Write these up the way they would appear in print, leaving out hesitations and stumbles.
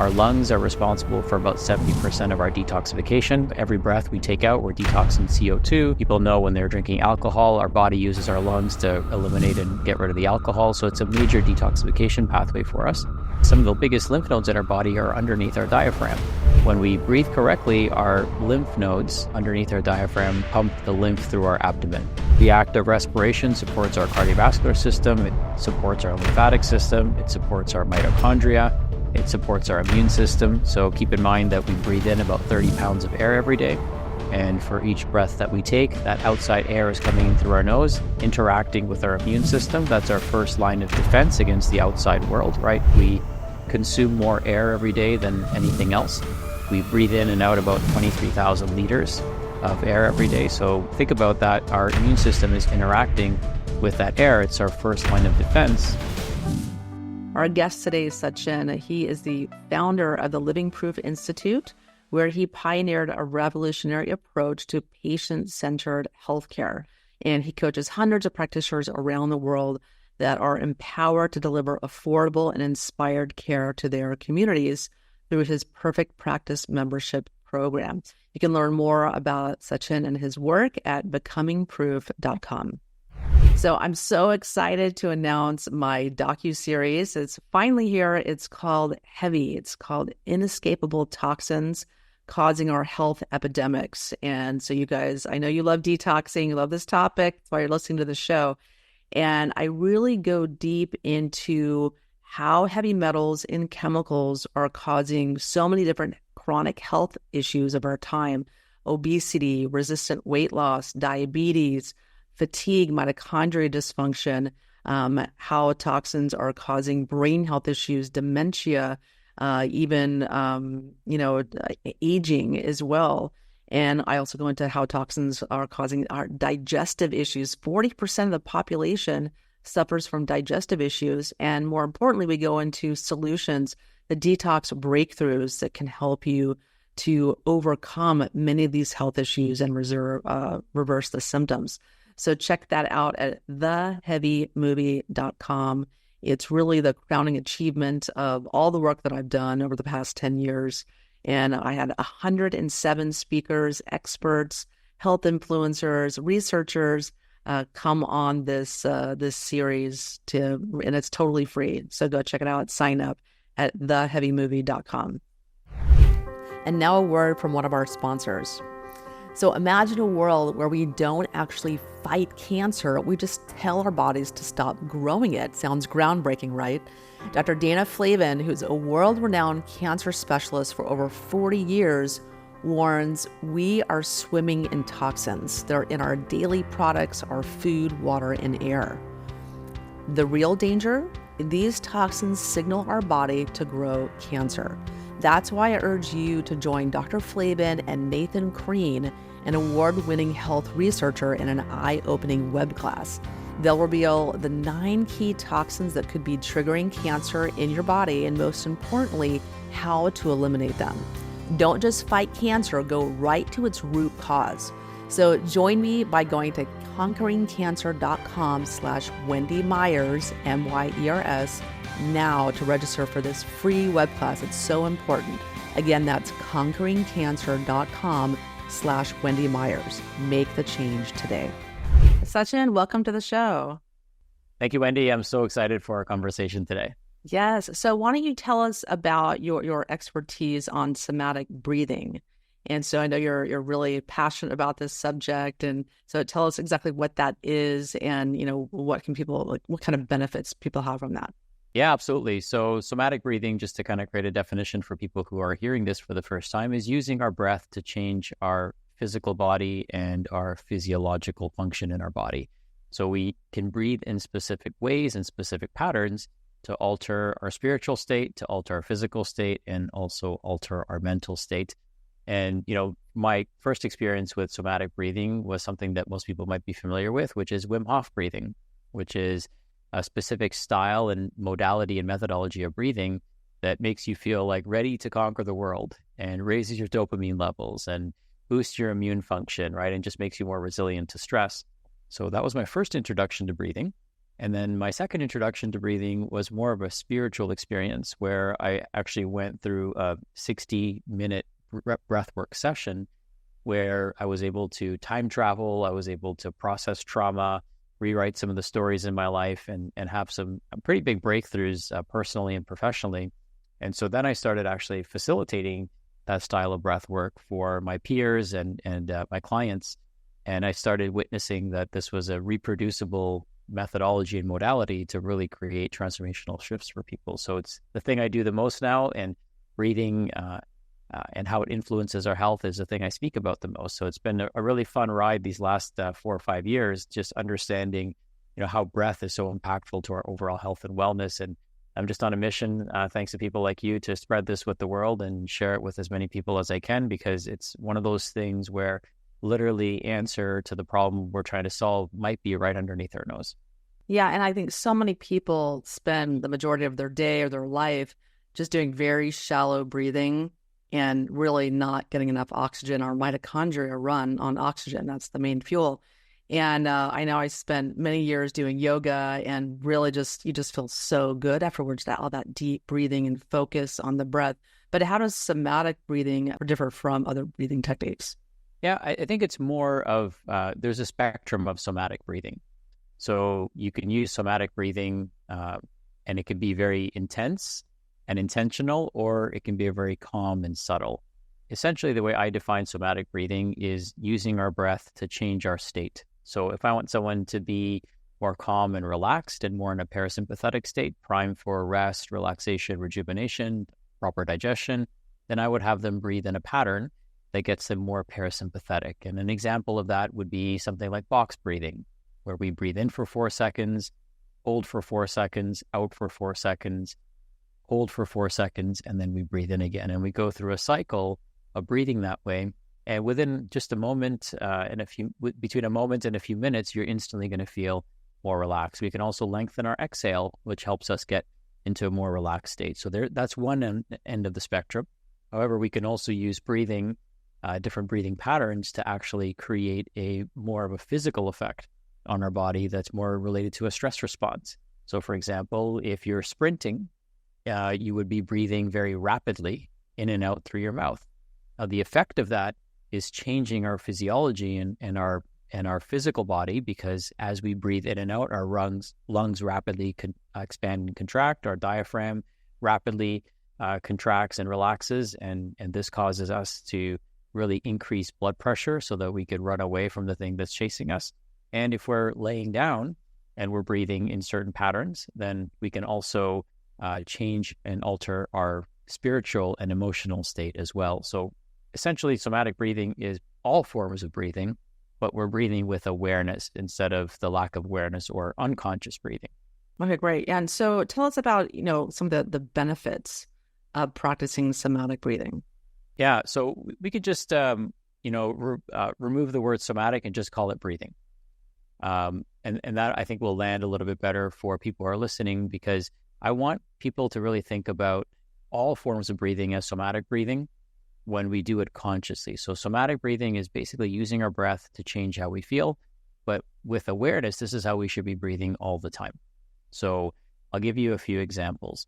Our lungs are responsible for about 70% of our detoxification. Every breath we take out, we're detoxing CO2. People know when they're drinking alcohol, our body uses our lungs to eliminate and get rid of the alcohol. So it's a major detoxification pathway for us. Some of the biggest lymph nodes in our body are underneath our diaphragm. When we breathe correctly, our lymph nodes underneath our diaphragm pump the lymph through our abdomen. The act of respiration supports our cardiovascular system, it supports our lymphatic system, it supports our mitochondria, it supports our immune system. So keep in mind that we breathe in about 30 pounds of air every day. And for each breath that we take, that outside air is coming in through our nose, interacting with our immune system. That's our first line of defense against the outside world, right? We consume more air every day than anything else. We breathe in and out about 23,000 liters of air every day. So think about that. Our immune system is interacting with that air. It's our first line of defense. Our guest today is Sachin. He is the founder of the Living Proof Institute, where he pioneered a revolutionary approach to patient-centered healthcare. And he coaches hundreds of practitioners around the world that are empowered to deliver affordable and inspired care to their communities through his Perfect Practice membership program. You can learn more about Sachin and his work at becomingproof.com. So I'm so excited to announce my docuseries. It's finally here. It's called Heavy. It's called Inescapable Toxins Causing Our Health Epidemics. And so you guys, I know you love detoxing, you love this topic. That's why you're listening to the show. And I really go deep into how heavy metals in chemicals are causing so many different chronic health issues of our time: obesity, resistant weight loss, diabetes, fatigue, mitochondria dysfunction, how toxins are causing brain health issues, dementia, even aging as well. And I also go into how toxins are causing our digestive issues. 40% of the population suffers from digestive issues. And more importantly, we go into solutions, the detox breakthroughs that can help you to overcome many of these health issues and reverse the symptoms. So check that out at theheavymovie.com. It's really the crowning achievement of all the work that I've done over the past 10 years. And I had 107 speakers, experts, health influencers, researchers come on this series and it's totally free. So go check it out. Sign up at theheavymovie.com. And now a word from one of our sponsors. So imagine a world where we don't actually fight cancer. We just tell our bodies to stop growing it. Sounds groundbreaking, right? Dr. Dana Flavin, who's a world-renowned cancer specialist for over 40 years, warns we are swimming in toxins. They're in our daily products, our food, water, and air. The real danger? These toxins signal our body to grow cancer. That's why I urge you to join Dr. Flavin and Nathan Crean, an award-winning health researcher, in an eye-opening web class. They'll reveal the 9 key toxins that could be triggering cancer in your body, and most importantly, how to eliminate them. Don't just fight cancer, go right to its root cause. So join me by going to conqueringcancer.com/Wendy Myers, MYERS, now to register for this free web class. It's so important. Again, that's conqueringcancer.com/Wendy Myers. Make the change today. Sachin, welcome to the show. Thank you, Wendy. I'm so excited for our conversation today. Yes. So why don't you tell us about your expertise on somatic breathing? And so I know you're really passionate about this subject. And so tell us exactly what that is and, what kind of benefits people have from that. Yeah, absolutely. So somatic breathing, just to kind of create a definition for people who are hearing this for the first time, is using our breath to change our physical body and our physiological function in our body. So we can breathe in specific ways and specific patterns to alter our spiritual state, to alter our physical state, and also alter our mental state. And, my first experience with somatic breathing was something that most people might be familiar with, which is Wim Hof breathing, which is a specific style and modality and methodology of breathing that makes you feel like ready to conquer the world and raises your dopamine levels and boosts your immune function, right? And just makes you more resilient to stress. So that was my first introduction to breathing. And then my second introduction to breathing was more of a spiritual experience where I actually went through a 60-minute breathwork session where I was able to time travel, I was able to process trauma, rewrite some of the stories in my life, and have some pretty big breakthroughs personally and professionally. And so then I started actually facilitating that style of breath work for my peers and my clients. And I started witnessing that this was a reproducible methodology and modality to really create transformational shifts for people. So it's the thing I do the most now, and breathing and how it influences our health is the thing I speak about the most. So it's been a really fun ride these last 4 or 5 years, just understanding, how breath is so impactful to our overall health and wellness. And I'm just on a mission, thanks to people like you, to spread this with the world and share it with as many people as I can, because it's one of those things where literally answer to the problem we're trying to solve might be right underneath our nose. Yeah, and I think so many people spend the majority of their day or their life just doing very shallow breathing and really not getting enough oxygen. Our mitochondria run on oxygen. That's the main fuel. And I know I spent many years doing yoga, and really you just feel so good afterwards, all that deep breathing and focus on the breath. But how does somatic breathing differ from other breathing techniques? Yeah, I think it's more of, there's a spectrum of somatic breathing. So you can use somatic breathing and it can be very intense and intentional, or it can be very calm and subtle. Essentially, the way I define somatic breathing is using our breath to change our state. So if I want someone to be more calm and relaxed and more in a parasympathetic state, primed for rest, relaxation, rejuvenation, proper digestion, then I would have them breathe in a pattern that gets them more parasympathetic. And an example of that would be something like box breathing, where we breathe in for 4 seconds, hold for 4 seconds, out for 4 seconds, hold for 4 seconds, and then we breathe in again. And we go through a cycle of breathing that way. And within just a moment, between a moment and a few minutes, you're instantly going to feel more relaxed. We can also lengthen our exhale, which helps us get into a more relaxed state. So that's one end of the spectrum. However, we can also use breathing, different breathing patterns to actually create a more of a physical effect on our body that's more related to a stress response. So for example, if you're sprinting, you would be breathing very rapidly in and out through your mouth. The effect of that is changing our physiology and our physical body, because as we breathe in and out, our lungs rapidly expand and contract, our diaphragm rapidly contracts and relaxes, and this causes us to really increase blood pressure so that we could run away from the thing that's chasing us. And if we're laying down and we're breathing in certain patterns, then we can also change and alter our spiritual and emotional state as well. So essentially, somatic breathing is all forms of breathing, but we're breathing with awareness instead of the lack of awareness or unconscious breathing. Okay, great. And so tell us about, some of the benefits of practicing somatic breathing. Yeah, so we could just, remove the word somatic and just call it breathing. And that, I think, will land a little bit better for people who are listening, because I want people to really think about all forms of breathing as somatic breathing when we do it consciously. So somatic breathing is basically using our breath to change how we feel, but with awareness, this is how we should be breathing all the time. So I'll give you a few examples.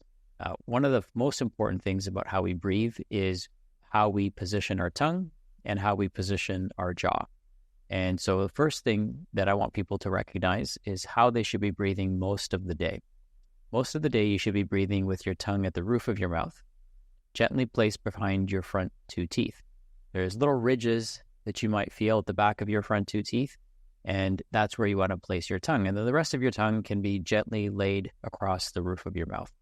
One of the most important things about how we breathe is how we position our tongue and how we position our jaw. And so the first thing that I want people to recognize is how they should be breathing most of the day. Most of the day, you should be breathing with your tongue at the roof of your mouth, gently placed behind your front 2 teeth. There's little ridges that you might feel at the back of your front 2 teeth, and that's where you want to place your tongue. And then the rest of your tongue can be gently laid across the roof of your mouth.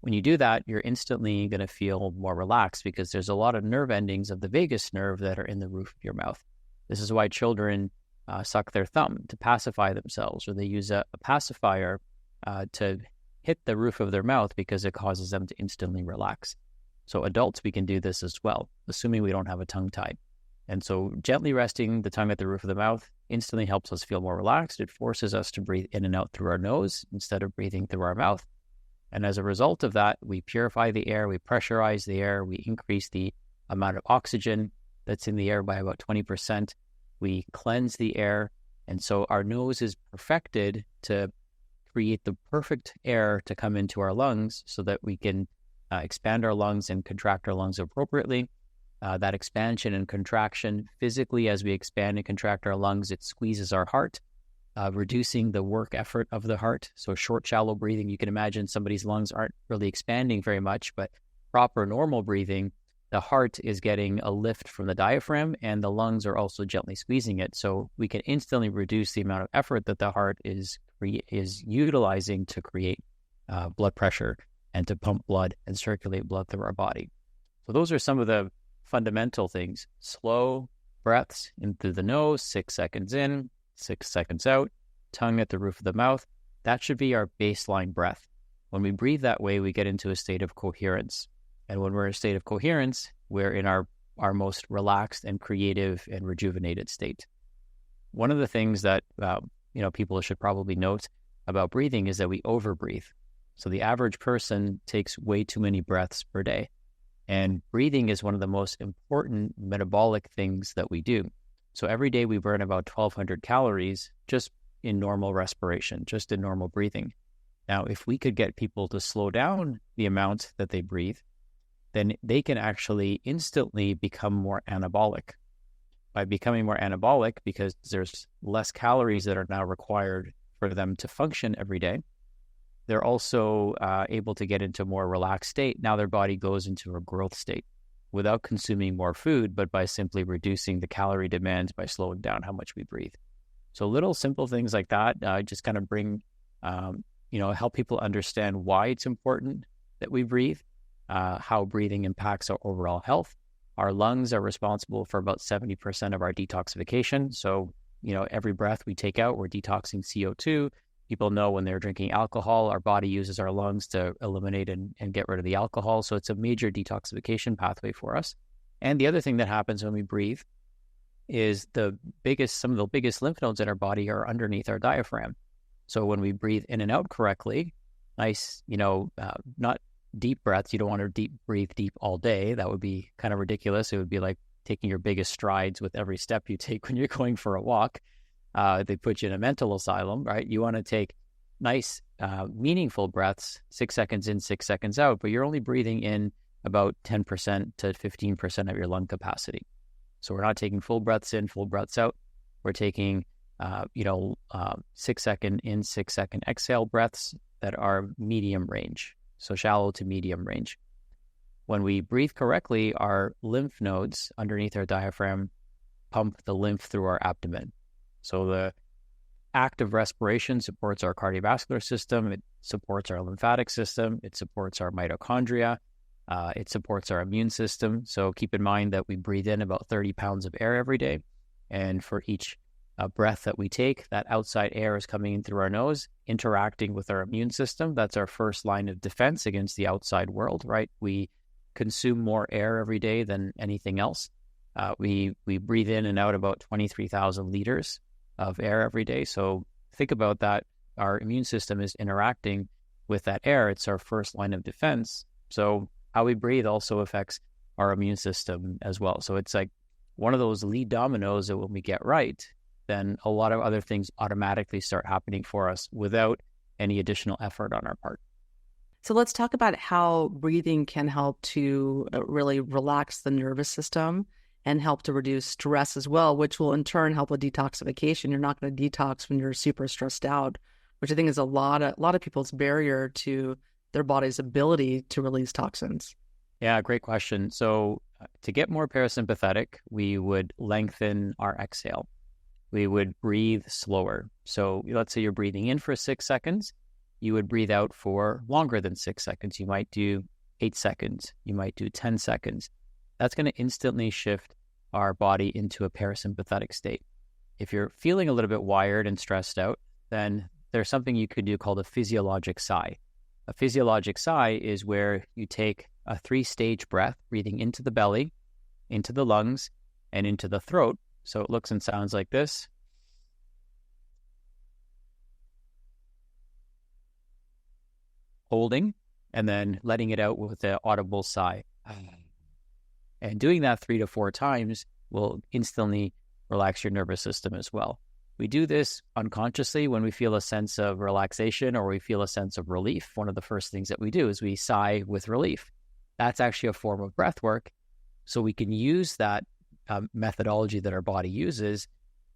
When you do that, you're instantly going to feel more relaxed, because there's a lot of nerve endings of the vagus nerve that are in the roof of your mouth. This is why children suck their thumb to pacify themselves, or they use a pacifier to hit the roof of their mouth, because it causes them to instantly relax. So adults, we can do this as well, assuming we don't have a tongue tie. And so gently resting the tongue at the roof of the mouth instantly helps us feel more relaxed. It forces us to breathe in and out through our nose instead of breathing through our mouth. And as a result of that, we purify the air, we pressurize the air, we increase the amount of oxygen that's in the air by about 20%. We cleanse the air. And so our nose is perfected to create the perfect air to come into our lungs so that we can expand our lungs and contract our lungs appropriately. That expansion and contraction physically, as we expand and contract our lungs, it squeezes our heart, reducing the work effort of the heart. So short, shallow breathing, you can imagine somebody's lungs aren't really expanding very much, but proper normal breathing, the heart is getting a lift from the diaphragm and the lungs are also gently squeezing it. So we can instantly reduce the amount of effort that the heart is utilizing to create blood pressure and to pump blood and circulate blood through our body. So those are some of the fundamental things. Slow breaths in through the nose, 6 seconds in, 6 seconds out, tongue at the roof of the mouth. That should be our baseline breath. When we breathe that way, we get into a state of coherence. And when we're in a state of coherence, we're in our most relaxed and creative and rejuvenated state. One of the things that people should probably note about breathing is that we overbreathe. So the average person takes way too many breaths per day. And breathing is one of the most important metabolic things that we do. So every day we burn about 1,200 calories just in normal respiration, just in normal breathing. Now, if we could get people to slow down the amount that they breathe, then they can actually instantly become more anabolic. By becoming more anabolic, because there's less calories that are now required for them to function every day, they're also able to get into a more relaxed state. Now their body goes into a growth state without consuming more food, but by simply reducing the calorie demands by slowing down how much we breathe. So little simple things like that just kind of bring, help people understand why it's important that we breathe, how breathing impacts our overall health. Our lungs are responsible for about 70% of our detoxification. So, every breath we take out, we're detoxing CO2. People know when they're drinking alcohol, our body uses our lungs to eliminate and get rid of the alcohol. So it's a major detoxification pathway for us. And the other thing that happens when we breathe is some of the biggest lymph nodes in our body are underneath our diaphragm. So when we breathe in and out correctly, nice, not deep breaths. You don't want to breathe deep all day. That would be kind of ridiculous. It would be like taking your biggest strides with every step you take when you're going for a walk. They put you in a mental asylum, right? You want to take nice, meaningful breaths, 6 seconds in, 6 seconds out, but you're only breathing in about 10% to 15% of your lung capacity. So we're not taking full breaths in, full breaths out. We're taking, 6 second in, 6 second exhale breaths that are medium range. So shallow to medium range. When we breathe correctly, our lymph nodes underneath our diaphragm pump the lymph through our abdomen. So the act of respiration supports our cardiovascular system. It supports our lymphatic system. It supports our mitochondria. It supports our immune system. So keep in mind that we breathe in about 30 pounds of air every day. And for each breath that we take, that outside air is coming in through our nose, interacting with our immune system. That's our first line of defense against the outside world, right? We consume more air every day than anything else. We breathe in and out about 23,000 liters of air every day. So think about that. Our immune system is interacting with that air. It's our first line of defense. So how we breathe also affects our immune system as well. So it's like one of those lead dominoes that when we get right, then a lot of other things automatically start happening for us without any additional effort on our part. So let's talk about how breathing can help to really relax the nervous system and help to reduce stress as well, which will in turn help with detoxification. You're not going to detox when you're super stressed out, which I think is a lot of people's barrier to their body's ability to release toxins. Yeah, great question. So to get more parasympathetic, we would lengthen our exhale. We would breathe slower. So let's say you're breathing in for 6 seconds. You would breathe out for longer than 6 seconds. You might do 8 seconds. You might do 10 seconds. That's going to instantly shift our body into a parasympathetic state. If you're feeling a little bit wired and stressed out, then there's something you could do called a physiologic sigh. A physiologic sigh is where you take a 3-stage breath, breathing into the belly, into the lungs, and into the throat. So it looks and sounds like this. Holding, and then letting it out with an audible sigh. And doing that 3 to 4 times will instantly relax your nervous system as well. We do this unconsciously when we feel a sense of relaxation or we feel a sense of relief. One of the first things that we do is we sigh with relief. That's actually a form of breath work. So we can use that methodology that our body uses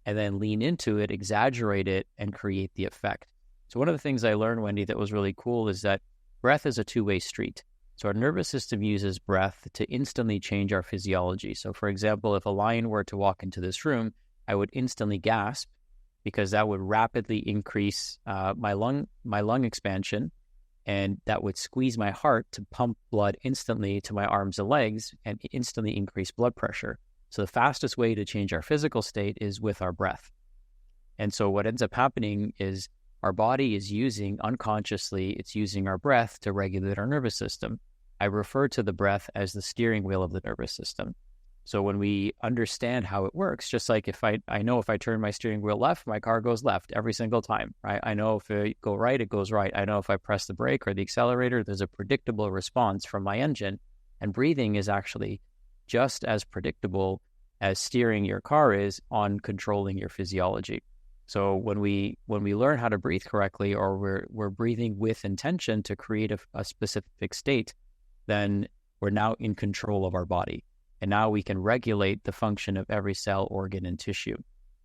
and then lean into it, exaggerate it, and create the effect. So one of the things I learned, Wendy, that was really cool is that breath is a two-way street. So our nervous system uses breath to instantly change our physiology. So for example, if a lion were to walk into this room, I would instantly gasp because that would rapidly increase my lung expansion, and that would squeeze my heart to pump blood instantly to my arms and legs and instantly increase blood pressure. So the fastest way to change our physical state is with our breath. And so what ends up happening is our body is using, unconsciously, it's using our breath to regulate our nervous system. I refer to the breath as the steering wheel of the nervous system. So when we understand how it works, just like if I know if I turn my steering wheel left, my car goes left every single time, right? I know if I go right, it goes right. I know if I press the brake or the accelerator, there's a predictable response from my engine. And breathing is actually just as predictable as steering your car is on controlling your physiology. So when we learn how to breathe correctly, or we're breathing with intention to create a specific state, then we're now in control of our body. And now we can regulate the function of every cell, organ, and tissue.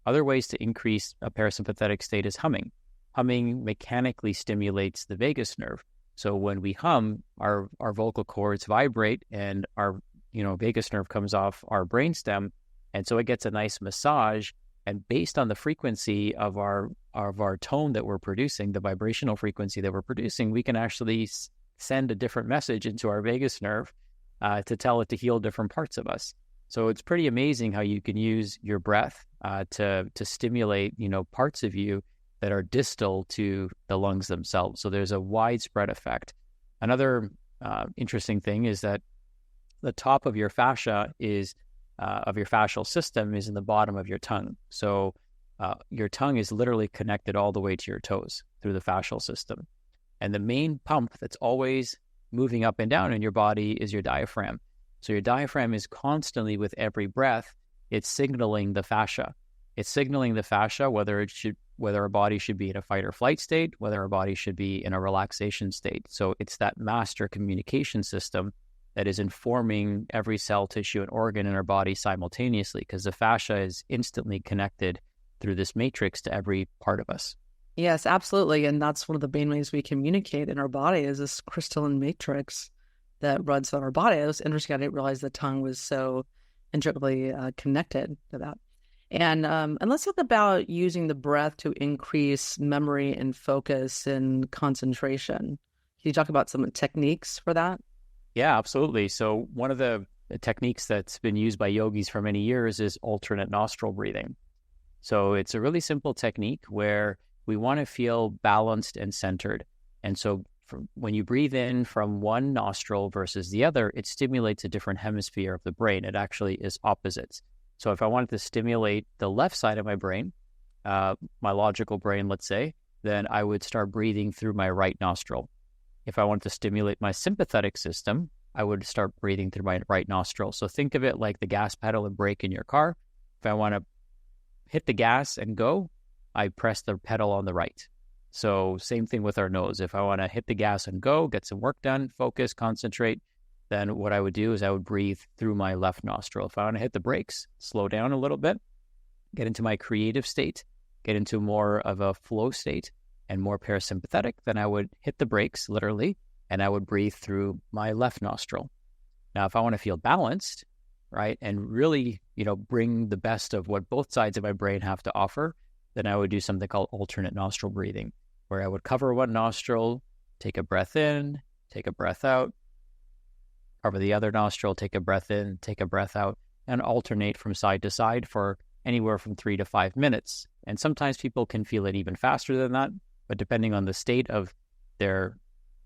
Other ways to increase a parasympathetic state is humming. Humming mechanically stimulates the vagus nerve. So when we hum, our vocal cords vibrate and our vagus nerve comes off our brainstem. And so it gets a nice massage. And based on the frequency of our tone that we're producing, the vibrational frequency that we're producing, we can actually send a different message into our vagus nerve to tell it to heal different parts of us. So it's pretty amazing how you can use your breath to stimulate, parts of you that are distal to the lungs themselves. So there's a widespread effect. Another interesting thing is that the top of your fascia of your fascial system is in the bottom of your tongue. So your tongue is literally connected all the way to your toes through the fascial system. And the main pump that's always moving up and down in your body is your diaphragm. So your diaphragm is constantly, with every breath, it's signaling the fascia. It's signaling the fascia whether our body should be in a fight or flight state, whether our body should be in a relaxation state. So it's that master communication system that is informing every cell, tissue, and organ in our body simultaneously, because the fascia is instantly connected through this matrix to every part of us. Yes, absolutely. And that's one of the main ways we communicate in our body is this crystalline matrix that runs on our body. It was interesting. I didn't realize the tongue was so intricately connected to that. And let's talk about using the breath to increase memory and focus and concentration. Can you talk about some techniques for that? Yeah, absolutely. So one of the techniques that's been used by yogis for many years is alternate nostril breathing. So it's a really simple technique where we want to feel balanced and centered. And so when you breathe in from one nostril versus the other, it stimulates a different hemisphere of the brain. It actually is opposites. So if I wanted to stimulate the left side of my brain, my logical brain, let's say, then I would start breathing through my right nostril. If I wanted to stimulate my sympathetic system, I would start breathing through my right nostril. So think of it like the gas pedal and brake in your car. If I want to hit the gas and go, I press the pedal on the right. So same thing with our nose. If I want to hit the gas and go, get some work done, focus, concentrate, then what I would do is I would breathe through my left nostril. If I want to hit the brakes, slow down a little bit, get into my creative state, get into more of a flow state and more parasympathetic, then I would hit the brakes literally, and I would breathe through my left nostril. Now, if I want to feel balanced, right, and really, bring the best of what both sides of my brain have to offer, then I would do something called alternate nostril breathing, where I would cover one nostril, take a breath in, take a breath out, cover the other nostril, take a breath in, take a breath out, and alternate from side to side for anywhere from 3 to 5 minutes. And sometimes people can feel it even faster than that, but depending on the state of their,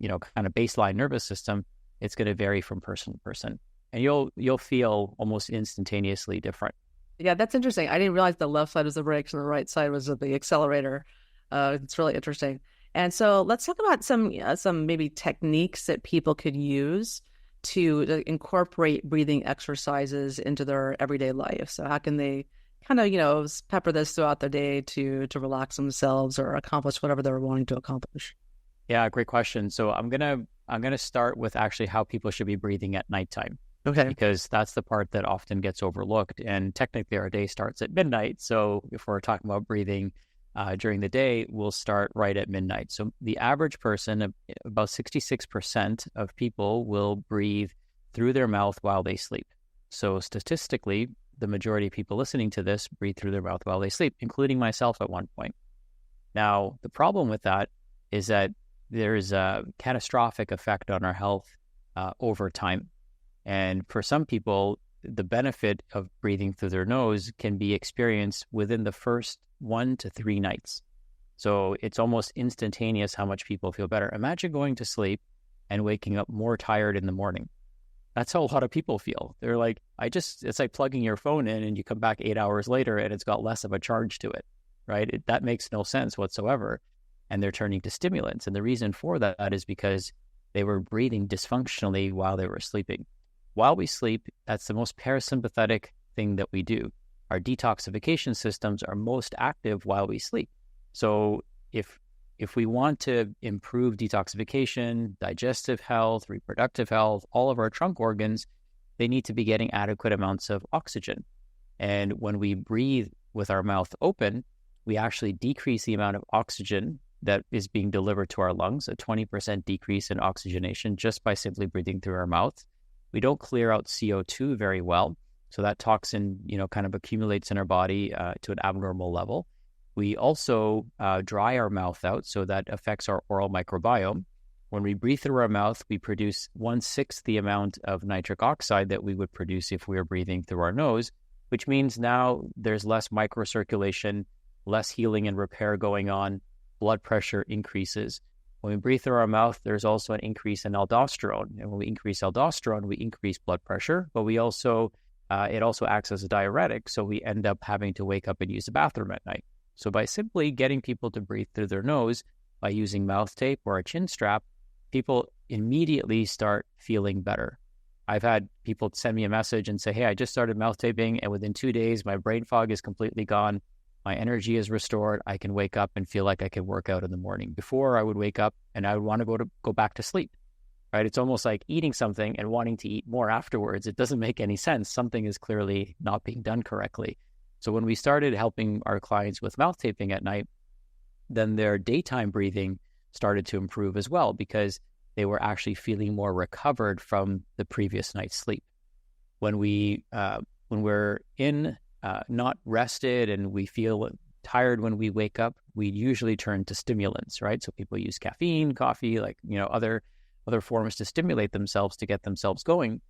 kind of baseline nervous system, it's going to vary from person to person. And you'll feel almost instantaneously different. Yeah, that's interesting. I didn't realize the left side was the brakes and the right side was the accelerator. It's really interesting. And so let's talk about some maybe techniques that people could use to incorporate breathing exercises into their everyday life. So how can they kind of, pepper this throughout the day to relax themselves or accomplish whatever they're wanting to accomplish? Yeah, great question. So I'm gonna start with actually how people should be breathing at nighttime, Okay. because that's the part that often gets overlooked. And technically, our day starts at midnight. So if we're talking about breathing during the day, we'll start right at midnight. So the average person, about 66% of people will breathe through their mouth while they sleep. So statistically, the majority of people listening to this breathe through their mouth while they sleep, including myself at one point. Now, the problem with that is that there's a catastrophic effect on our health over time. And for some people, the benefit of breathing through their nose can be experienced within the first 1 to 3 nights. So it's almost instantaneous how much people feel better. Imagine going to sleep and waking up more tired in the morning. That's how a lot of people feel. They're like, it's like plugging your phone in and you come back 8 hours later and it's got less of a charge to it, right? That makes no sense whatsoever. And they're turning to stimulants. And the reason for that is because they were breathing dysfunctionally while they were sleeping. While we sleep, that's the most parasympathetic thing that we do. Our detoxification systems are most active while we sleep. So if we want to improve detoxification, digestive health, reproductive health, all of our trunk organs, they need to be getting adequate amounts of oxygen. And when we breathe with our mouth open, we actually decrease the amount of oxygen that is being delivered to our lungs, a 20% decrease in oxygenation just by simply breathing through our mouth. We don't clear out CO2 very well. So that toxin, kind of accumulates in our body to an abnormal level. We also dry our mouth out, so that affects our oral microbiome. When we breathe through our mouth, we produce 1/6 the amount of nitric oxide that we would produce if we were breathing through our nose, which means now there's less microcirculation, less healing and repair going on, blood pressure increases. When we breathe through our mouth, there's also an increase in aldosterone. And when we increase aldosterone, we increase blood pressure, but it also acts as a diuretic. So we end up having to wake up and use the bathroom at night. So by simply getting people to breathe through their nose by using mouth tape or a chin strap, people immediately start feeling better. I've had people send me a message and say, hey, I just started mouth taping, and within 2 days, my brain fog is completely gone. My energy is restored. I can wake up and feel like I can work out in the morning. Before, I would wake up and I would want to go back to sleep, right? It's almost like eating something and wanting to eat more afterwards. It doesn't make any sense. Something is clearly not being done correctly. So when we started helping our clients with mouth taping at night, then their daytime breathing started to improve as well, because they were actually feeling more recovered from the previous night's sleep. When we're not rested and we feel tired when we wake up, we usually turn to stimulants, right? So people use caffeine, coffee, other forms to stimulate themselves to get themselves going.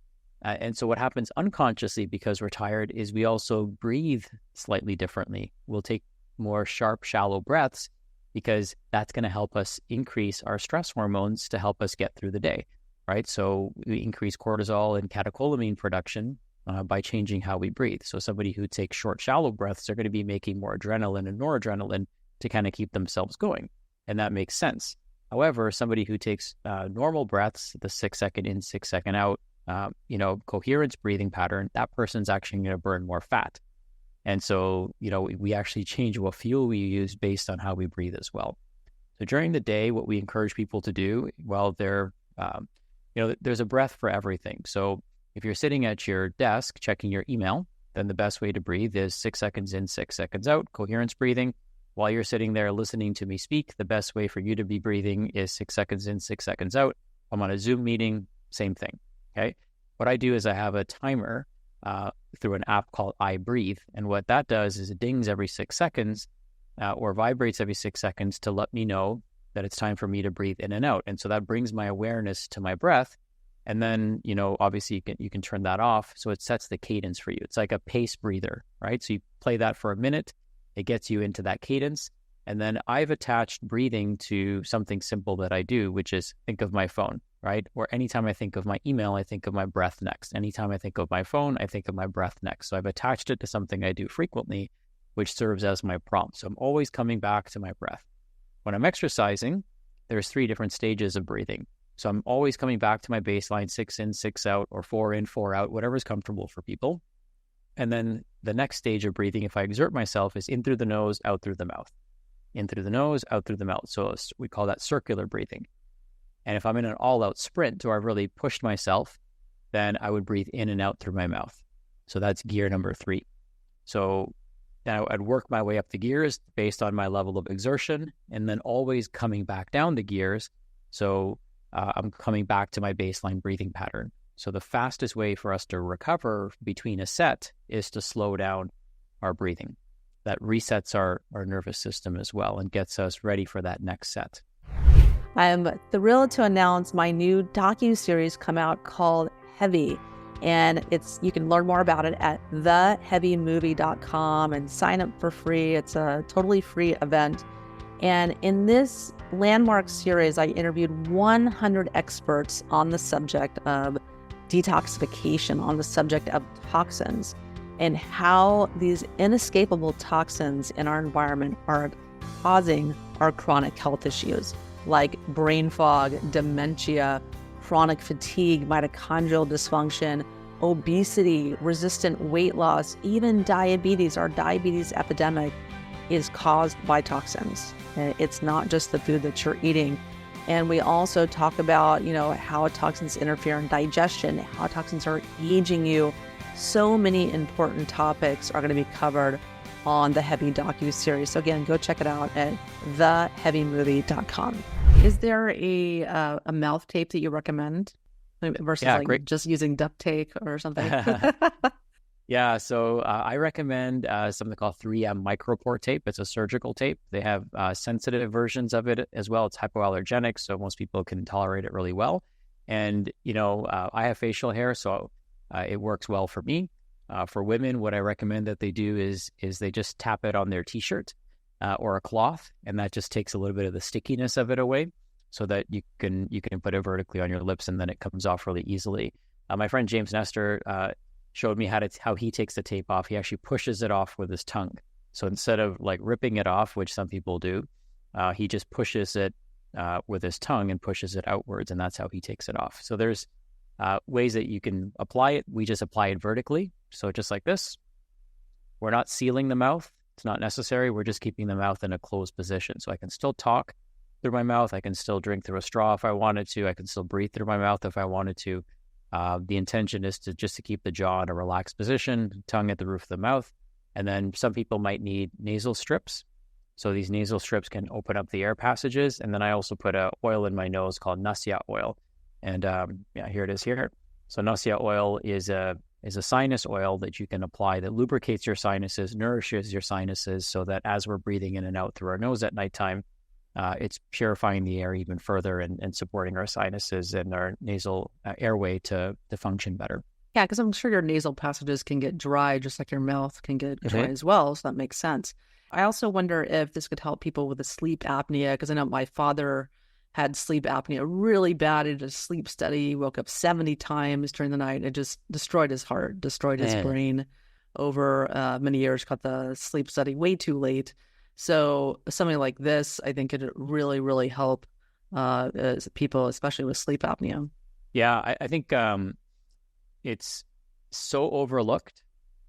And so what happens unconsciously because we're tired is we also breathe slightly differently. We'll take more sharp, shallow breaths because that's going to help us increase our stress hormones to help us get through the day, right? So we increase cortisol and catecholamine production by changing how we breathe. So somebody who takes short, shallow breaths are going to be making more adrenaline and noradrenaline to kind of keep themselves going. And that makes sense. However, somebody who takes normal breaths, the 6-second in, 6-second out, coherence breathing pattern, that person's actually going to burn more fat. And so, we actually change what fuel we use based on how we breathe as well. So during the day, what we encourage people to do, there's a breath for everything. So if you're sitting at your desk checking your email, then the best way to breathe is 6 seconds in, 6 seconds out, coherence breathing. While you're sitting there listening to me speak, the best way for you to be breathing is 6 seconds in, 6 seconds out. I'm on a Zoom meeting, same thing, okay? What I do is I have a timer through an app called iBreathe. And what that does is it dings every 6 seconds or vibrates every 6 seconds to let me know that it's time for me to breathe in and out. And so that brings my awareness to my breath. And then, obviously you can turn that off. So it sets the cadence for you. It's like a pace breather, right? So you play that for a minute. It gets you into that cadence. And then I've attached breathing to something simple that I do, which is think of my phone, right? Or anytime I think of my email, I think of my breath next. Anytime I think of my phone, I think of my breath next. So I've attached it to something I do frequently, which serves as my prompt. So I'm always coming back to my breath. When I'm exercising, there's 3 different stages of breathing. So I'm always coming back to my baseline, 6 in, 6 out, or 4 in, 4 out, whatever's comfortable for people. And then the next stage of breathing, if I exert myself, is in through the nose, out through the mouth. In through the nose, out through the mouth. So we call that circular breathing. And if I'm in an all-out sprint or I've really pushed myself, then I would breathe in and out through my mouth. So that's gear number 3. So now I'd work my way up the gears based on my level of exertion, and then always coming back down the gears. So I'm coming back to my baseline breathing pattern. So the fastest way for us to recover between a set is to slow down our breathing. That resets our nervous system as well and gets us ready for that next set. I'm thrilled to announce my new docu-series come out called Heavy. And you can learn more about it at theheavymovie.com and sign up for free. It's a totally free event. And in this landmark series, I interviewed 100 experts on the subject of detoxification, on the subject of toxins, and how these inescapable toxins in our environment are causing our chronic health issues like brain fog, dementia, chronic fatigue, mitochondrial dysfunction, obesity, resistant weight loss, even diabetes. Our diabetes epidemic is caused by toxins. It's not just the food that you're eating. And we also talk about, how toxins interfere in digestion, how toxins are aging you. So many important topics are going to be covered on the Heavy docu-series. So again, go check it out at theheavymovie.com. Is there a mouth tape that you recommend versus just using duct tape or something? Yeah, so I recommend something called 3M Micropore tape. It's a surgical tape. They have sensitive versions of it as well. It's hypoallergenic, so most people can tolerate it really well. And, I have facial hair, so it works well for me. For women, what I recommend that they do is they just tap it on their t-shirt or a cloth, and that just takes a little bit of the stickiness of it away so that you can put it vertically on your lips and then it comes off really easily. My friend James Nestor showed me how he takes the tape off. He actually pushes it off with his tongue. So instead of like ripping it off, which some people do, he just pushes it with his tongue and pushes it outwards, and that's how he takes it off. So there's ways that you can apply it. We just apply it vertically. So just like this, we're not sealing the mouth. It's not necessary. We're just keeping the mouth in a closed position. So I can still talk through my mouth. I can still drink through a straw if I wanted to. I can still breathe through my mouth if I wanted to. The intention is to keep the jaw in a relaxed position, tongue at the roof of the mouth. And then some people might need nasal strips. So these nasal strips can open up the air passages. And then I also put a oil in my nose called Nasya oil. And here it is here. So Nasya oil is a sinus oil that you can apply that lubricates your sinuses, nourishes your sinuses, so that as we're breathing in and out through our nose at nighttime, it's purifying the air even further and supporting our sinuses and our nasal airway to function better. Yeah, because I'm sure your nasal passages can get dry, just like your mouth can get dry as well. So that makes sense. I also wonder if this could help people with the sleep apnea, because I know my father had sleep apnea really bad. He did a sleep study. He woke up 70 times during the night. It just destroyed his heart, destroyed his brain over many years. Got the sleep study way too late. So something like this, I think, could really, really help people, especially with sleep apnea. Yeah, I think it's so overlooked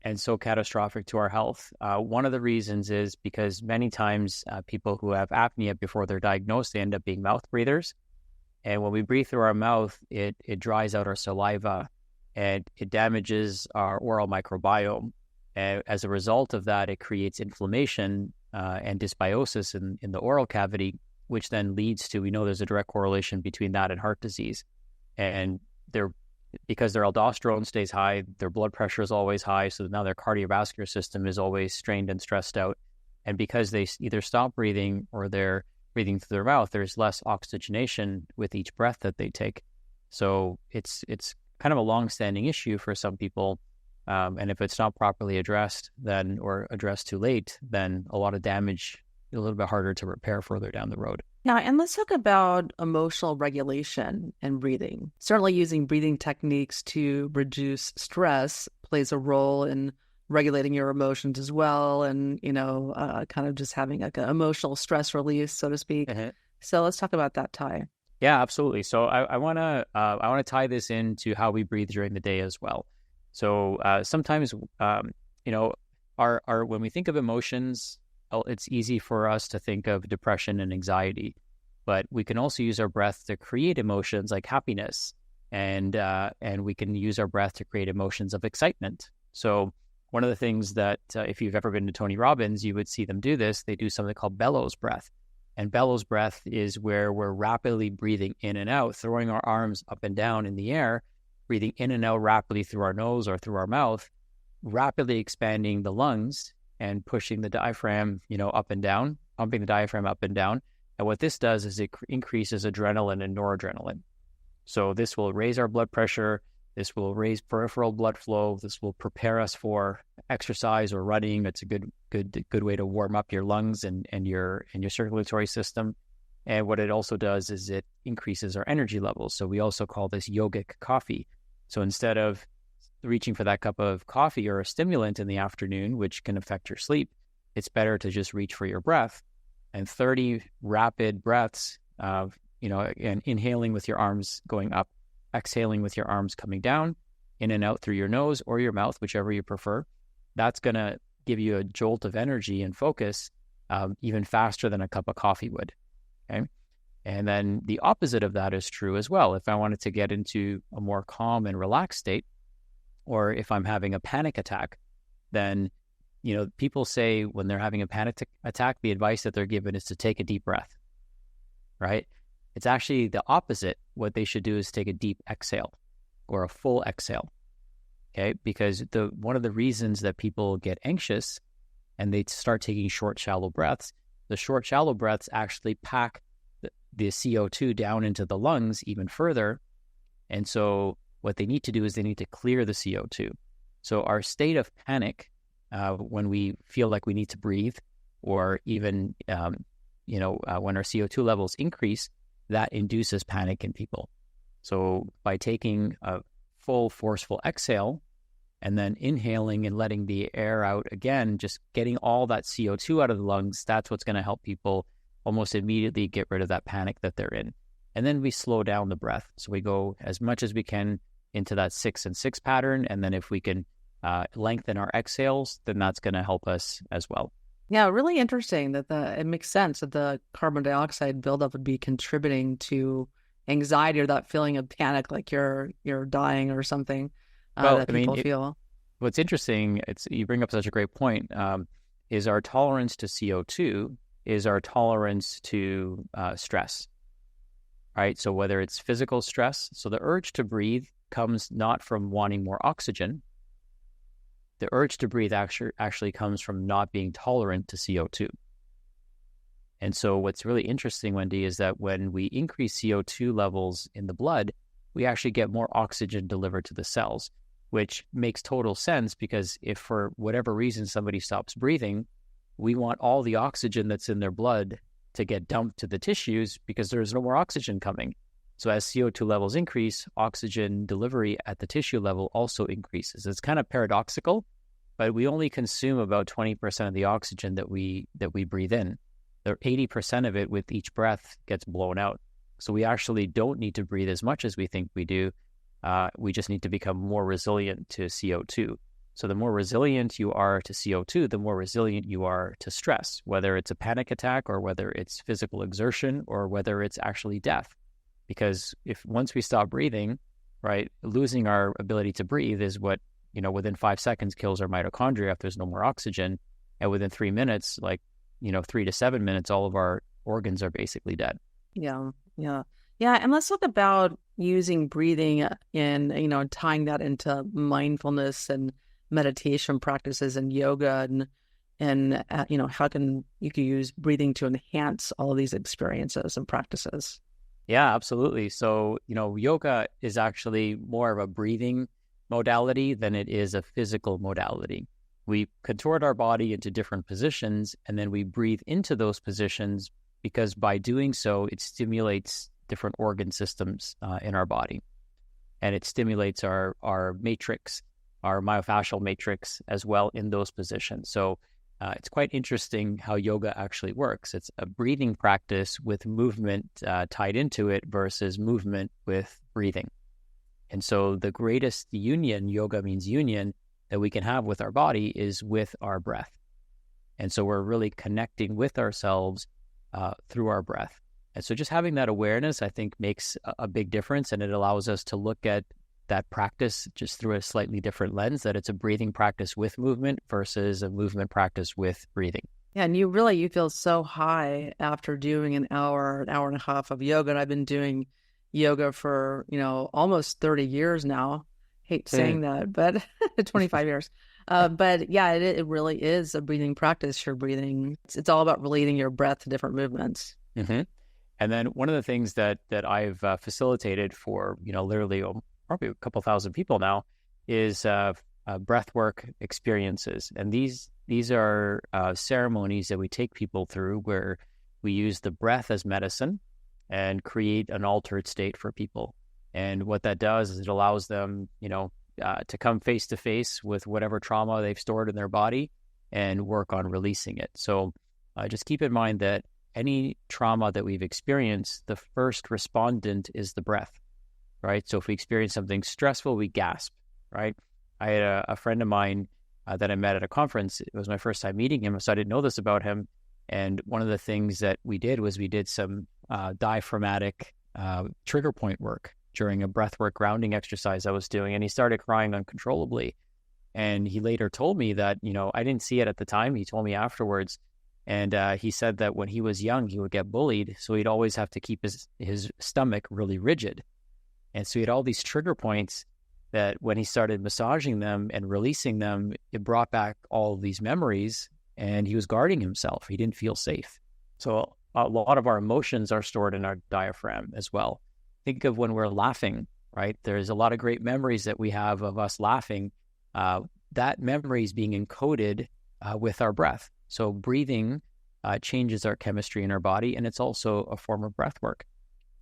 and so catastrophic to our health. One of the reasons is because many times people who have apnea before they're diagnosed, they end up being mouth breathers. And when we breathe through our mouth, it dries out our saliva and it damages our oral microbiome. And as a result of that, it creates inflammation and dysbiosis in the oral cavity, which then leads to, we know there's a direct correlation between that and heart disease. And because their aldosterone stays high, their blood pressure is always high, so now their cardiovascular system is always strained and stressed out. And because they either stop breathing or they're breathing through their mouth, there's less oxygenation with each breath that they take. So it's kind of a long-standing issue for some people. And if it's not properly addressed or addressed too late, then a lot of damage, a little bit harder to repair further down the road. Yeah, and let's talk about emotional regulation and breathing. Certainly using breathing techniques to reduce stress plays a role in regulating your emotions as well, and, kind of just having like an emotional stress release, so to speak. So let's talk about that, Ty. Yeah, absolutely. So I want to tie this into how we breathe during the day as well. So sometimes, you know, our when we think of emotions, it's easy for us to think of depression and anxiety, but we can also use our breath to create emotions like happiness, and we can use our breath to create emotions of excitement. So one of the things that if you've ever been to Tony Robbins, you would see them do this. They do something called bellows breath. And bellows breath is where we're rapidly breathing in and out, throwing our arms up and down in the air, breathing in and out rapidly through our nose or through our mouth, rapidly expanding the lungs and pushing the diaphragm, up and down, pumping the diaphragm up and down. And what this does is it increases adrenaline and noradrenaline. So this will raise our blood pressure. This will raise peripheral blood flow. This will prepare us for exercise or running. It's a good way to warm up your lungs and your circulatory system. And what it also does is it increases our energy levels. So we also call this yogic coffee. So instead of reaching for that cup of coffee or a stimulant in the afternoon, which can affect your sleep, it's better to just reach for your breath. And 30 rapid breaths of, and inhaling with your arms going up, exhaling with your arms coming down, in and out through your nose or your mouth, whichever you prefer. That's going to give you a jolt of energy and focus even faster than a cup of coffee would. Okay. And then the opposite of that is true as well. If I wanted to get into a more calm and relaxed state, or if I'm having a panic attack, then, people say when they're having a panic attack, the advice that they're given is to take a deep breath, right? It's actually the opposite. What they should do is take a deep exhale or a full exhale, okay? Because one of the reasons that people get anxious and they start taking short, shallow breaths, the short, shallow breaths actually pack the CO2 down into the lungs even further. And so what they need to do is they need to clear the CO2. So our state of panic, when we feel like we need to breathe, or even, when our CO2 levels increase, that induces panic in people. So by taking a full forceful exhale and then inhaling and letting the air out again, just getting all that CO2 out of the lungs, that's what's going to help people almost immediately get rid of that panic that they're in. And then we slow down the breath. So we go as much as we can into that 6 and 6 pattern. And then if we can lengthen our exhales, then that's going to help us as well. Yeah, really interesting that it makes sense that the carbon dioxide buildup would be contributing to anxiety or that feeling of panic, like you're dying or something that people feel. What's interesting, you bring up such a great point, is our tolerance to CO2 is our tolerance to stress, right? So whether it's physical stress, so the urge to breathe comes not from wanting more oxygen. The urge to breathe actually comes from not being tolerant to CO2. And so what's really interesting, Wendy, is that when we increase CO2 levels in the blood, we actually get more oxygen delivered to the cells, which makes total sense because if for whatever reason somebody stops breathing, we want all the oxygen that's in their blood to get dumped to the tissues because there's no more oxygen coming. So as CO2 levels increase, oxygen delivery at the tissue level also increases. It's kind of paradoxical, but we only consume about 20% of the oxygen that we breathe in. The 80% of it with each breath gets blown out. So we actually don't need to breathe as much as we think we do. We just need to become more resilient to CO2. So the more resilient you are to CO2, the more resilient you are to stress, whether it's a panic attack or whether it's physical exertion or whether it's actually death. Because once we stop breathing, right, losing our ability to breathe is what, within 5 seconds kills our mitochondria if there's no more oxygen. And within 3 minutes, 3 to 7 minutes, all of our organs are basically dead. Yeah. And let's talk about using breathing and, tying that into mindfulness and meditation practices and yoga and how you can use breathing to enhance all of these experiences and practices. Yeah, absolutely. So, yoga is actually more of a breathing modality than it is a physical modality. We contort our body into different positions and then we breathe into those positions because by doing so, it stimulates different organ systems in our body. And it stimulates our matrix, our myofascial matrix as well in those positions. So it's quite interesting how yoga actually works. It's a breathing practice with movement tied into it versus movement with breathing. And so the greatest union, yoga means union, that we can have with our body is with our breath. And so we're really connecting with ourselves through our breath. And so just having that awareness, I think, makes a big difference. And it allows us to look at that practice just through a slightly different lens, that it's a breathing practice with movement versus a movement practice with breathing. Yeah, and you feel so high after doing an hour and a half of yoga. And I've been doing yoga for, almost 30 years now. Hate saying that, but 25 years. But yeah, it really is a breathing practice. You're breathing. It's all about relating your breath to different movements. Mm-hmm. And then one of the things that I've facilitated for, literally probably a couple thousand people now is breathwork experiences. And these are ceremonies that we take people through where we use the breath as medicine and create an altered state for people. And what that does is it allows them, to come face to face with whatever trauma they've stored in their body and work on releasing it. So just keep in mind that any trauma that we've experienced, the first respondent is the breath, right? So if we experience something stressful, we gasp, right? I had a friend of mine that I met at a conference. It was my first time meeting him, so I didn't know this about him. And one of the things that we did was we did some diaphragmatic trigger point work during a breathwork grounding exercise I was doing, and he started crying uncontrollably. And he later told me that, I didn't see it at the time. He told me afterwards. And he said that when he was young, he would get bullied. So he'd always have to keep his stomach really rigid. And so he had all these trigger points that when he started massaging them and releasing them, it brought back all of these memories, and he was guarding himself. He didn't feel safe. So a lot of our emotions are stored in our diaphragm as well. Think of when we're laughing, right? There's a lot of great memories that we have of us laughing. That memory is being encoded with our breath. So breathing changes our chemistry in our body, and it's also a form of breath work.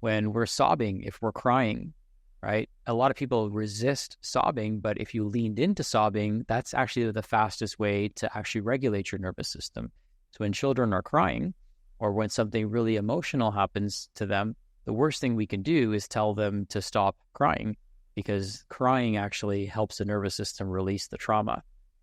When we're sobbing, if we're crying, right? A lot of people resist sobbing, but if you leaned into sobbing, that's actually the fastest way to actually regulate your nervous system. So when children are crying, or when something really emotional happens to them, the worst thing we can do is tell them to stop crying, because crying actually helps the nervous system release the trauma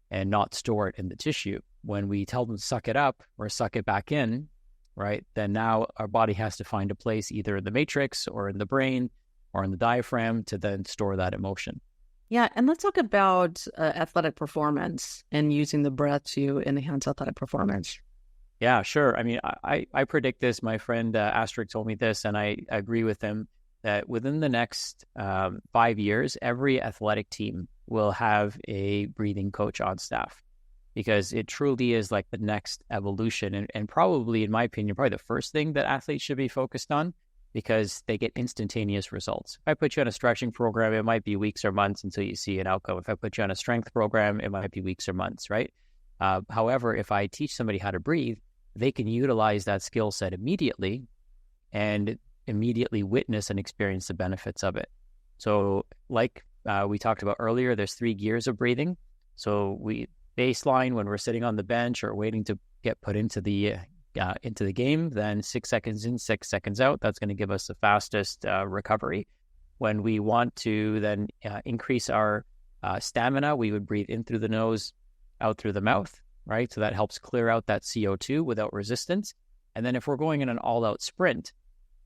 and not store it in the tissue. When we tell them to suck it up or suck it back in, right, then now our body has to find a place either in the matrix or in the brain or in the diaphragm to then store that emotion. Yeah, and let's talk about athletic performance and using the breath to enhance athletic performance. Yeah, sure. I mean, I predict this. My friend Astrid told me this, and I agree with him, that within the next 5 years, every athletic team will have a breathing coach on staff, because it truly is like the next evolution, and probably, in my opinion, probably the first thing that athletes should be focused on, because they get instantaneous results. If I put you on a stretching program, it might be weeks or months until you see an outcome. If I put you on a strength program, it might be weeks or months, right? However, if I teach somebody how to breathe, they can utilize that skill set immediately and immediately witness and experience the benefits of it. So like we talked about earlier, there's 3 gears of breathing. So we baseline when we're sitting on the bench or waiting to get put into the game, then 6 seconds in, 6 seconds out. That's going to give us the fastest recovery. When we want to then increase our stamina, we would breathe in through the nose, out through the mouth, right? So that helps clear out that CO2 without resistance. And then if we're going in an all-out sprint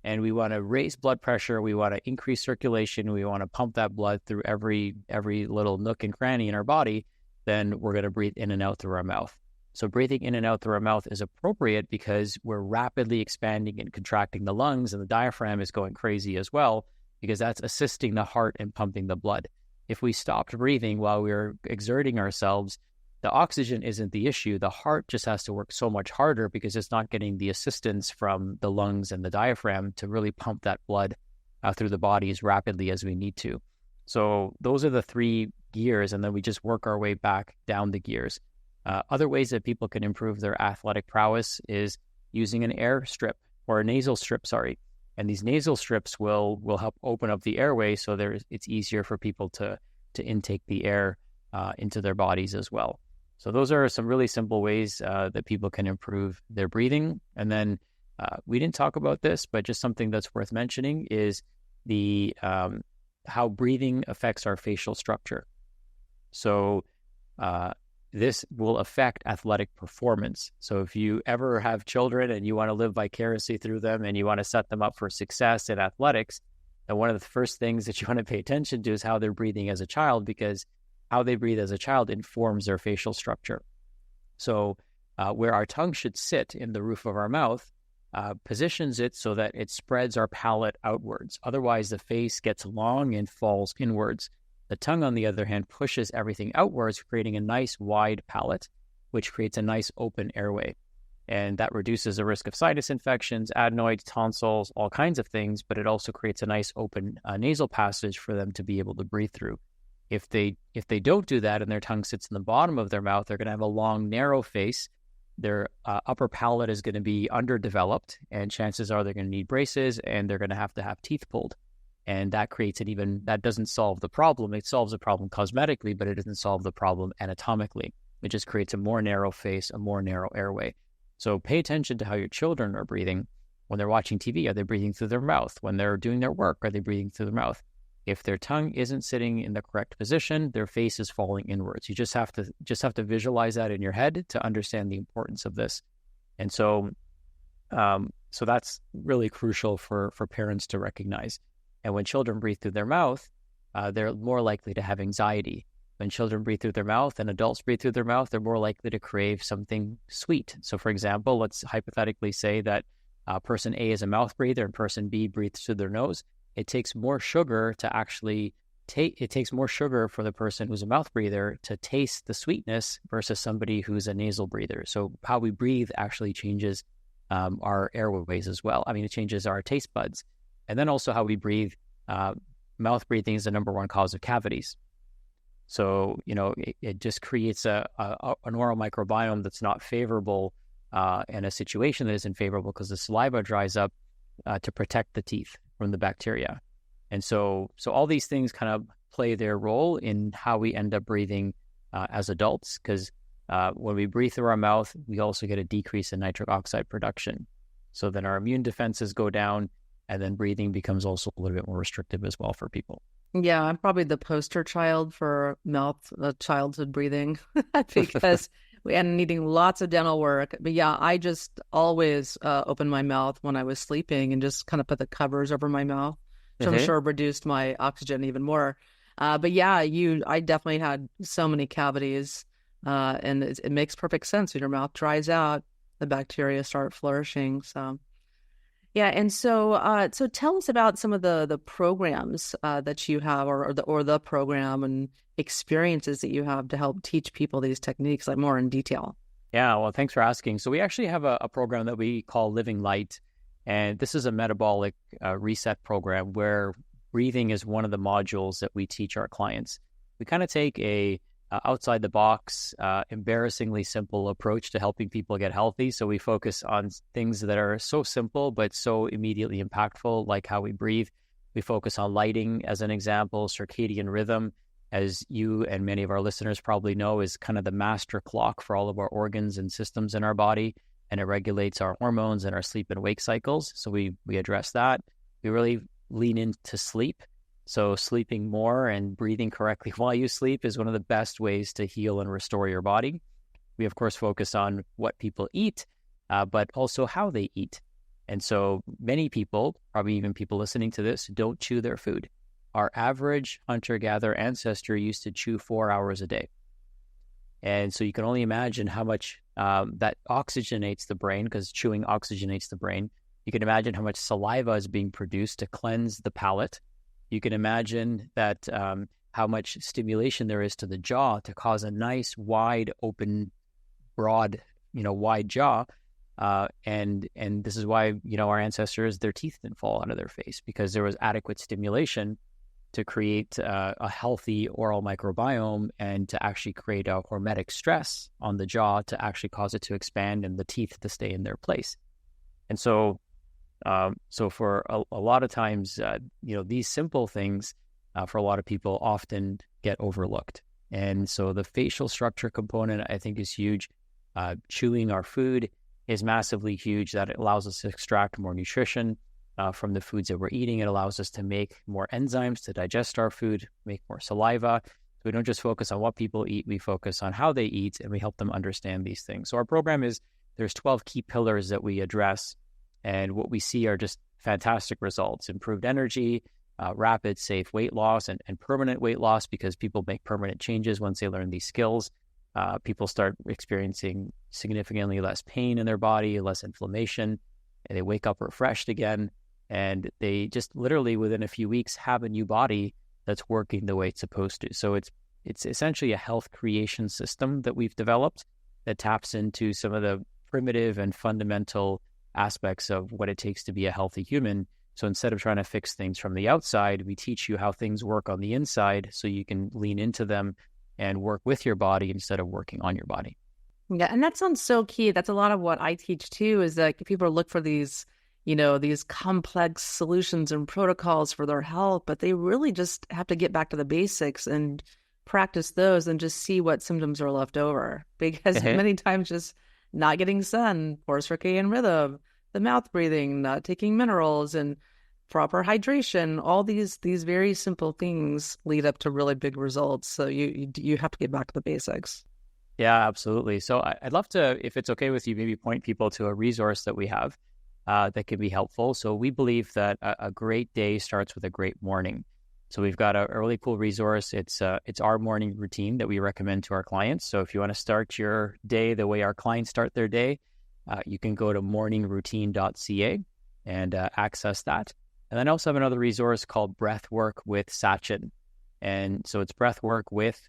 and we want to raise blood pressure, we want to increase circulation, we want to pump that blood through every little nook and cranny in our body, then we're going to breathe in and out through our mouth. So breathing in and out through our mouth is appropriate because we're rapidly expanding and contracting the lungs, and the diaphragm is going crazy as well, because that's assisting the heart in pumping the blood. If we stopped breathing while we're exerting ourselves, the oxygen isn't the issue. The heart just has to work so much harder because it's not getting the assistance from the lungs and the diaphragm to really pump that blood through the body as rapidly as we need to. So those are the 3 gears, and then we just work our way back down the gears. Other ways that people can improve their athletic prowess is using an air strip or a nasal strip, And these nasal strips will help open up the airway, so it's easier for people to intake the air into their bodies as well. So those are some really simple ways that people can improve their breathing. And then we didn't talk about this, but just something that's worth mentioning is the how breathing affects our facial structure. So this will affect athletic performance. So if you ever have children and you want to live vicariously through them and you want to set them up for success in athletics, then one of the first things that you want to pay attention to is how they're breathing as a child, because how they breathe as a child informs their facial structure. So where our tongue should sit in the roof of our mouth positions it so that it spreads our palate outwards. Otherwise, the face gets long and falls inwards. The tongue, on the other hand, pushes everything outwards, creating a nice wide palate, which creates a nice open airway. And that reduces the risk of sinus infections, adenoids, tonsils, all kinds of things, but it also creates a nice open nasal passage for them to be able to breathe through. If they don't do that and their tongue sits in the bottom of their mouth, they're going to have a long, narrow face. Their upper palate is going to be underdeveloped, and chances are they're going to need braces, and they're going to have teeth pulled. And that creates that doesn't solve the problem. It solves the problem cosmetically, but it doesn't solve the problem anatomically. It just creates a more narrow face, a more narrow airway. So pay attention to how your children are breathing. When they're watching TV, are they breathing through their mouth? When they're doing their work, are they breathing through their mouth? If their tongue isn't sitting in the correct position, their face is falling inwards. You just have to visualize that in your head to understand the importance of this. And so that's really crucial for parents to recognize. And when children breathe through their mouth, they're more likely to have anxiety. When children breathe through their mouth and adults breathe through their mouth, they're more likely to crave something sweet. So for example, let's hypothetically say that person A is a mouth breather and person B breathes through their nose. It takes more sugar to actually it takes more sugar for the person who's a mouth breather to taste the sweetness versus somebody who's a nasal breather. So how we breathe actually changes our airways as well. I mean, it changes our taste buds. And then also how we breathe. Mouth breathing is the number one cause of cavities. So, it just creates an oral microbiome that's not favorable and a situation that isn't favorable because the saliva dries up to protect the teeth from the bacteria. And so all these things kind of play their role in how we end up breathing as adults, because when we breathe through our mouth, we also get a decrease in nitric oxide production. So then our immune defenses go down, and then breathing becomes also a little bit more restrictive as well for people. Yeah, I'm probably the poster child for childhood breathing because we ended needing lots of dental work. But yeah, I just always opened my mouth when I was sleeping and just kind of put the covers over my mouth, which I'm sure reduced my oxygen even more. But yeah, I definitely had so many cavities, and it makes perfect sense. When your mouth dries out, the bacteria start flourishing. So. Yeah, and so tell us about some of the programs that you have, or the program and experiences that you have to help teach people these techniques, like more in detail. Yeah, well, thanks for asking. So we actually have a program that we call Living Light, and this is a metabolic reset program where breathing is one of the modules that we teach our clients. We kind of take a outside the box, embarrassingly simple approach to helping people get healthy. So we focus on things that are so simple, but so immediately impactful, like how we breathe. We focus on lighting as an example. Circadian rhythm, as you and many of our listeners probably know, is kind of the master clock for all of our organs and systems in our body, and it regulates our hormones and our sleep and wake cycles. So we address that. We really lean into sleep. So sleeping more and breathing correctly while you sleep is one of the best ways to heal and restore your body. We, of course, focus on what people eat, but also how they eat. And so many people, probably even people listening to this, don't chew their food. Our average hunter-gatherer ancestor used to chew 4 hours a day. And so you can only imagine how much that oxygenates the brain, because chewing oxygenates the brain. You can imagine how much saliva is being produced to cleanse the palate. You can imagine that how much stimulation there is to the jaw to cause a nice, wide, open, broad, wide jaw. And this is why, our ancestors, their teeth didn't fall out of their face, because there was adequate stimulation to create a healthy oral microbiome and to actually create a hormetic stress on the jaw to actually cause it to expand and the teeth to stay in their place. And so for a lot of times, these simple things for a lot of people often get overlooked. And so the facial structure component, I think, is huge. Chewing our food is massively huge. That it allows us to extract more nutrition. from the foods that we're eating. It allows us to make more enzymes to digest our food, make more saliva. So we don't just focus on what people eat, we focus on how they eat, and we help them understand these things. So our program there's 12 key pillars that we address, and what we see are just fantastic results: improved energy, rapid, safe weight loss, and permanent weight loss, because people make permanent changes once they learn these skills. People start experiencing significantly less pain in their body, less inflammation, and they wake up refreshed again. And they just literally within a few weeks have a new body that's working the way it's supposed to. So it's essentially a health creation system that we've developed that taps into some of the primitive and fundamental aspects of what it takes to be a healthy human. So instead of trying to fix things from the outside, we teach you how things work on the inside so you can lean into them and work with your body instead of working on your body. Yeah, and that sounds so key. That's a lot of what I teach too, is that people look for these, these complex solutions and protocols for their health, but they really just have to get back to the basics and practice those and just see what symptoms are left over. Because many times just not getting sun, poor circadian rhythm, the mouth breathing, not taking minerals, and proper hydration, all these very simple things lead up to really big results. So you have to get back to the basics. Yeah, absolutely. So I'd love to, if it's okay with you, maybe point people to a resource that we have that can be helpful. So we believe that a great day starts with a great morning. So we've got a really cool resource. It's our morning routine that we recommend to our clients. So if you want to start your day the way our clients start their day, you can go to morningroutine.ca and access that. And then I also have another resource called Breathwork with Sachin. And so it's Breathwork with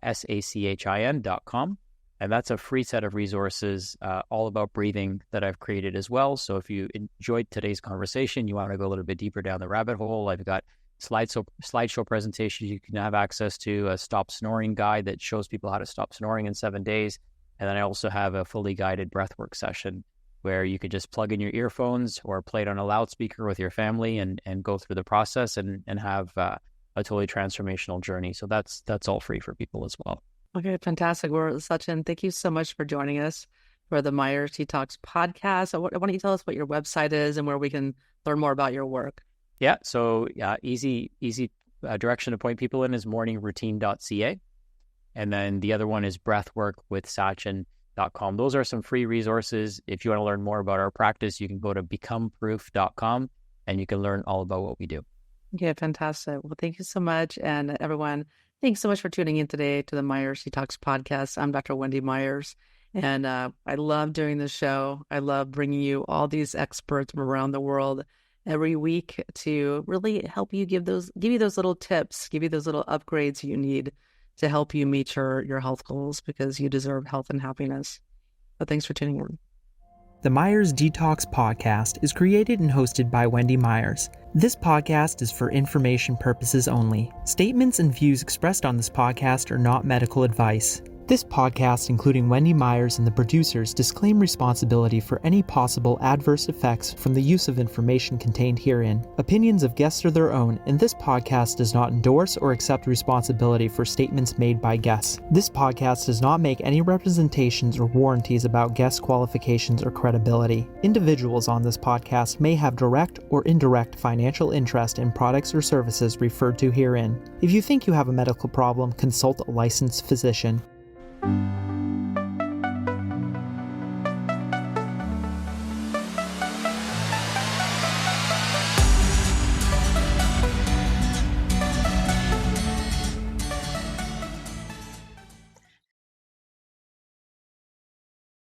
SACHIN.com. And that's a free set of resources all about breathing that I've created as well. So if you enjoyed today's conversation, you want to go a little bit deeper down the rabbit hole, I've got slideshow presentations you can have access to, a stop snoring guide that shows people how to stop snoring in 7 days. And then I also have a fully guided breathwork session where you could just plug in your earphones or play it on a loudspeaker with your family and go through the process and have a totally transformational journey. So that's all free for people as well. Okay, fantastic. Well, Sachin, thank you so much for joining us for the Myers Detox podcast. Why don't you tell us what your website is and where we can learn more about your work? Yeah, so easy direction to point people in is morningroutine.ca. And then the other one is breathworkwithsachin.com. Those are some free resources. If you want to learn more about our practice, you can go to becomeproof.com and you can learn all about what we do. Okay, fantastic. Well, thank you so much. And everyone, thanks so much for tuning in today to the Myers Detox podcast. I'm Dr. Wendy Myers, and I love doing this show. I love bringing you all these experts from around the world every week to really help you, give you those little tips, give you those little upgrades you need to help you meet your health goals, because you deserve health and happiness. So thanks for tuning in. The Myers Detox podcast is created and hosted by Wendy Myers. This podcast is for information purposes only. Statements and views expressed on this podcast are not medical advice. This podcast, including Wendy Myers and the producers, disclaim responsibility for any possible adverse effects from the use of information contained herein. Opinions of guests are their own, and this podcast does not endorse or accept responsibility for statements made by guests. This podcast does not make any representations or warranties about guest qualifications or credibility. Individuals on this podcast may have direct or indirect financial interest in products or services referred to herein. If you think you have a medical problem, consult a licensed physician.